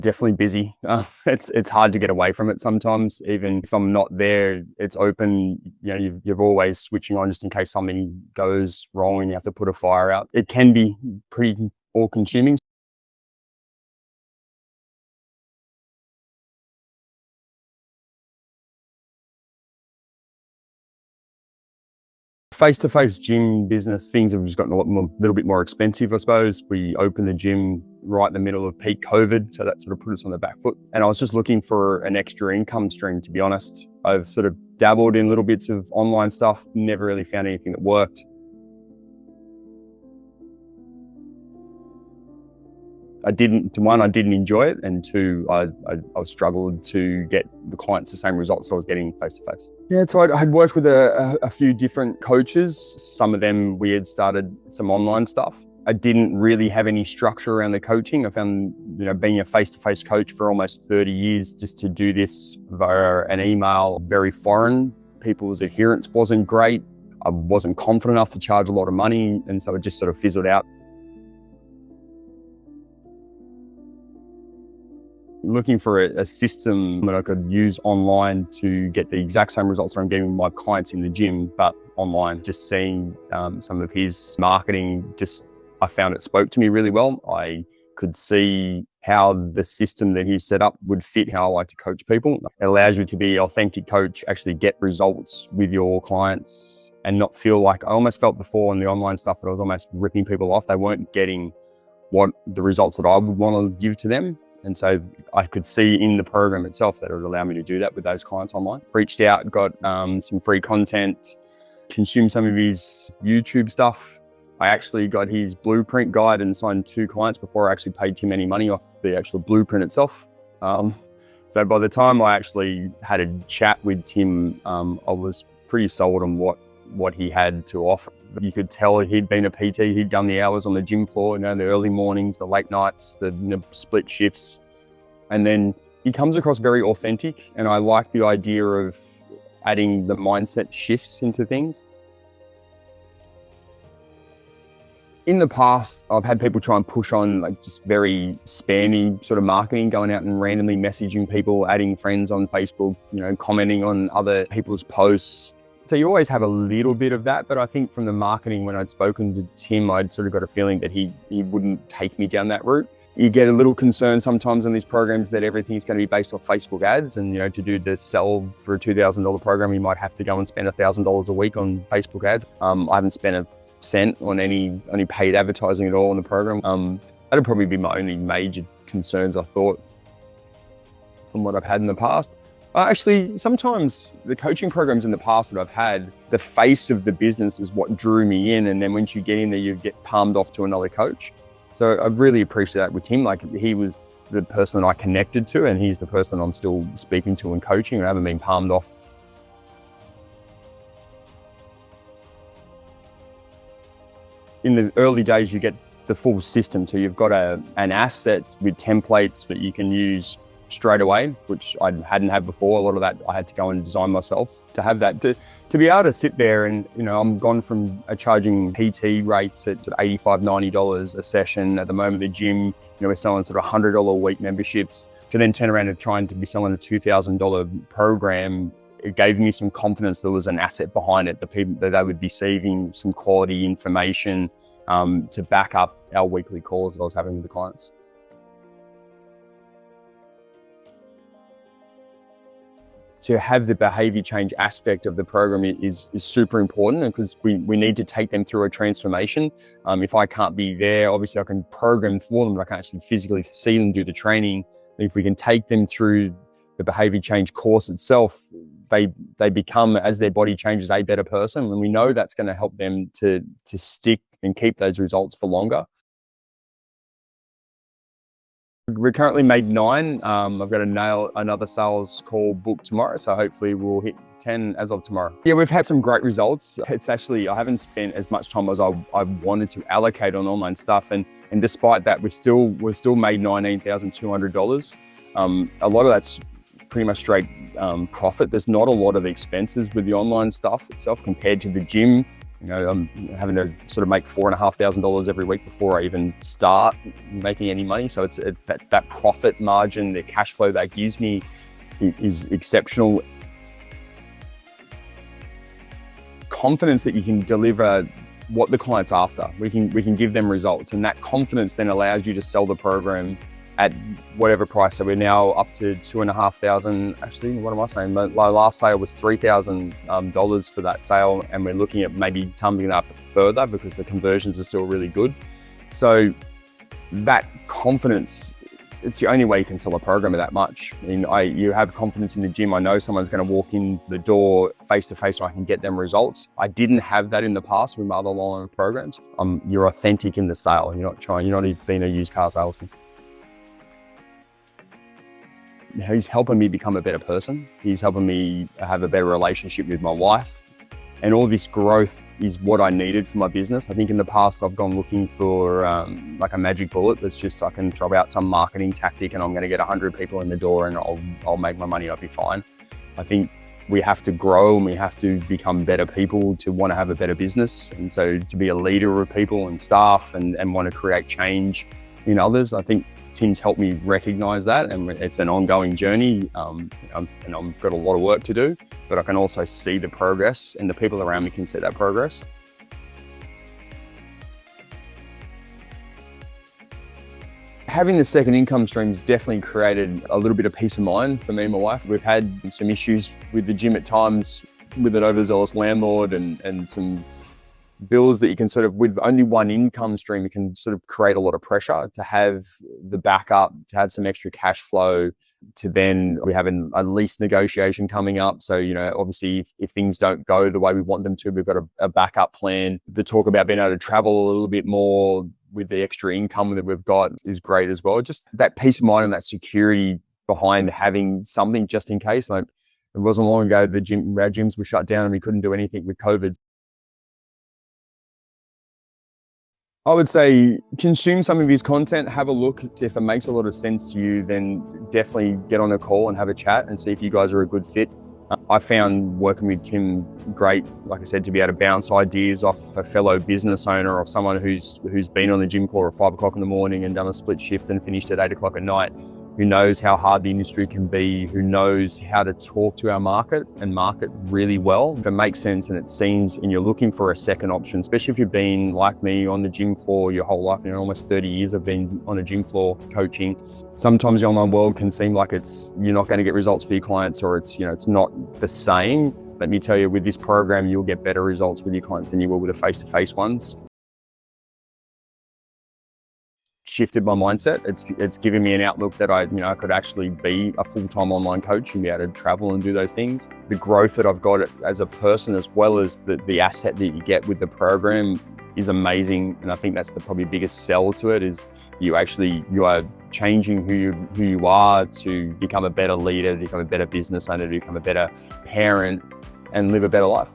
Definitely busy. It's hard to get away from it sometimes. Even if I'm not there, it's open. You know, you're always switching on just in case something goes wrong and you have to put a fire out. It can be pretty all-consuming. Face-to-face gym business, things have just gotten little bit more expensive, I suppose. We opened the gym right in the middle of peak COVID, so that sort of put us on the back foot. And I was just looking for an extra income stream, to be honest. I've sort of dabbled in little bits of online stuff, never really found anything that worked. I didn't enjoy it, and two, I struggled to get the clients the same results that I was getting face to face. Yeah, so I had worked with a few different coaches. Some of them, we had started some online stuff. I didn't really have any structure around the coaching. I found, being a face-to-face coach for almost 30 years, just to do this via an email, very foreign. People's adherence wasn't great. I wasn't confident enough to charge a lot of money, and so it just sort of fizzled out. Looking for a system that I could use online to get the exact same results that I'm getting with my clients in the gym, but online. Just seeing some of his marketing, I found it spoke to me really well. I could see how the system that he set up would fit how I like to coach people. It allows you to be an authentic coach, actually get results with your clients and not feel like, I almost felt before in the online stuff that I was almost ripping people off. They weren't getting the results that I would want to give to them. And so I could see in the program itself that it would allow me to do that with those clients online. Reached out, got some free content, consumed some of his YouTube stuff. I actually got his blueprint guide and signed 2 clients before I actually paid Tim any money off the actual blueprint itself. So by the time I actually had a chat with Tim, I was pretty sold on what he had to offer. You could tell he'd been a PT, he'd done the hours on the gym floor, the early mornings, the late nights, the split shifts. And then he comes across very authentic, and I like the idea of adding the mindset shifts into things. In the past, I've had people try and push on just very spammy sort of marketing, going out and randomly messaging people, adding friends on Facebook, commenting on other people's posts. So you always have a little bit of that, but I think from the marketing, when I'd spoken to Tim, I'd sort of got a feeling that he wouldn't take me down that route. You get a little concerned sometimes in these programs that everything's going to be based off Facebook ads, and to do the sell for a $2,000 program, you might have to go and spend $1,000 a week on Facebook ads. I haven't spent a cent on any paid advertising at all in the program. That'd probably be my only major concerns, I thought, from what I've had in the past. Actually, sometimes the coaching programs in the past that I've had, the face of the business is what drew me in. And then once you get in there, you get palmed off to another coach. So I really appreciate that with Tim. He was the person that I connected to, and he's the person I'm still speaking to and coaching. I haven't been palmed off. In the early days, you get the full system. So you've got an asset with templates that you can use straight away, which I hadn't had before. A lot of that I had to go and design myself. To have that, to be able to sit there and, I'm gone from charging PT rates at $85, $90 a session. At the moment, the gym, we're selling sort of $100 a week memberships, to then turn around and trying to be selling a $2,000 program. It gave me some confidence there was an asset behind it, that they would be receiving some quality information to back up our weekly calls that I was having with the clients. To have the behavior change aspect of the program is super important, because we need to take them through a transformation. If I can't be there, obviously I can program for them, but I can't actually physically see them do the training. If we can take them through the behavior change course itself, they become, as their body changes, a better person. And we know that's going to help them to stick and keep those results for longer. We're currently made 9. I've got to nail another sales call booked tomorrow, so hopefully we'll hit 10 as of tomorrow. Yeah, we've had some great results. It's actually, I haven't spent as much time as I wanted to allocate on online stuff, and despite that, we've still made $19,200. A lot of that's pretty much straight profit. There's not a lot of expenses with the online stuff itself compared to the gym. You know, I'm having to sort of make $4,500 every week before I even start making any money. So it's that profit margin, the cash flow that gives me is exceptional. Confidence that you can deliver what the client's after. We can give them results, and that confidence then allows you to sell the program at whatever price. So we're now up to $2,500. Actually, what am I saying? My last sale was $3,000 for that sale, and we're looking at maybe tumbling it up further because the conversions are still really good. So that confidence, it's the only way you can sell a program at that much. I mean, you have confidence in the gym. I know someone's going to walk in the door face to face and I can get them results. I didn't have that in the past with my other online programs. You're authentic in the sale. You're not being a used car salesman. He's helping me become a better person. He's helping me have a better relationship with my wife. And all this growth is what I needed for my business. I think in the past, I've gone looking for like a magic bullet that's just, I can throw out some marketing tactic and I'm gonna get 100 people in the door and I'll make my money, I'll be fine. I think we have to grow and we have to become better people to want to have a better business. And so to be a leader of people and staff and want to create change in others, I think Tim's helped me recognize that, and it's an ongoing journey, and I've got a lot of work to do, but I can also see the progress and the people around me can see that progress. Having the second income streams definitely created a little bit of peace of mind for me and my wife. We've had some issues with the gym at times with an overzealous landlord and some bills that you can sort of, with only one income stream, you can sort of create a lot of pressure to have the backup, to have some extra cash flow, to then we have a lease negotiation coming up. So, you know, obviously if things don't go the way we want them to, we've got a backup plan. The talk about being able to travel a little bit more with the extra income that we've got is great as well. Just that peace of mind and that security behind having something just in case. Like, it wasn't long ago, our gyms were shut down and we couldn't do anything with COVID. I would say consume some of his content, have a look. If it makes a lot of sense to you, then definitely get on a call and have a chat and see if you guys are a good fit. I found working with Tim great, like I said, to be able to bounce ideas off a fellow business owner or someone who's been on the gym floor at 5 o'clock in the morning and done a split shift and finished at 8 o'clock at night, who knows how hard the industry can be, who knows how to talk to our market and market really well. If it makes sense and it seems, and you're looking for a second option, especially if you've been like me on the gym floor your whole life, you know, almost 30 years I've been on a gym floor coaching. Sometimes the online world can seem like you're not going to get results for your clients, or it's not the same. Let me tell you, with this program, you'll get better results with your clients than you will with the face-to-face ones. Shifted my mindset. It's given me an outlook that I could actually be a full-time online coach and be able to travel and do those things. The growth that I've got as a person, as well as the asset that you get with the program, is amazing. And I think that's the probably biggest sell to it, is you are changing who you are to become a better leader, to become a better business owner, to become a better parent and live a better life.